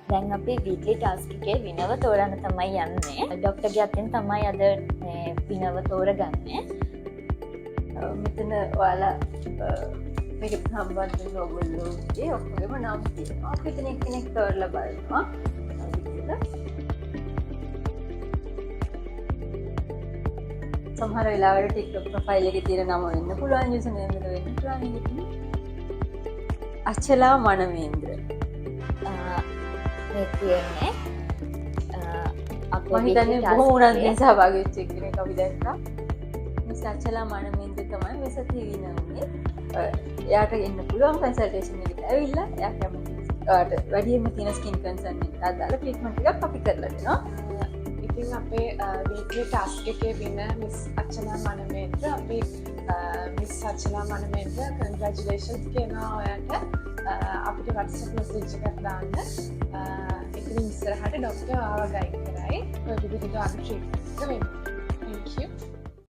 දැන් අපි weekly task එකේ විනව තෝරන්න තමයි යන්නේ. ඩොක්ටර්ගේ අතින් තමයි අද විනව තෝරගන්නේ. මෙතන ඔයාලා මේකට සම්බන්ධ වෙන ඔයගොල්ලෝගේ ඔක්කොගේම නම් තියෙනවා. අපි එතන එක්කෙනෙක් තෝරලා බලනවා. සමහර වෙලාවට TikTok ප්‍රොෆයිල් එකේ තියෙන නම වෙන්න පුළුවන්, යූසර් නේම් එක වෙන්න පුළුවන්. අචලා මනමේන්ද්‍ර මේ තියෙන්නේ අපේ හිතන්නේ බොහොම උනන්දුවෙන් සහභාගී වෙච්ච කෙනෙක් අපි දැක්කා. මේ අචලා මනමේන්ද්‍ර තමයි මේ සතිය විනන්නේ. එයාට එන්න පුළුවන් කන්සල්ටේෂන් එකට ඇවිල්ලා එයා කැමති ඔයාට වැඩියෙන්ම තියෙන ස්කින් කන්සර්න් එකට අදාළ ට්‍රීට්මන්ට් එකක් අපි කරලා දෙනවා. ඉතින් අපේ වීක්ලි ටාස්ක් එකේ වින මිස් අචලා මනමේන්ද්‍ර අපි මිස් අචලා මනමේන්ද්‍ර කන්ග්‍රැචුලේෂන්ස් කියනවා ඔයාට. අපිට WhatsApp message එකක් දාන්න. ඉතින් ඉස්සරහට ඩොක්ටර් ආව ගයිඩ් කරයි. ඔය විදිහට අනුශීලනය වෙන්න.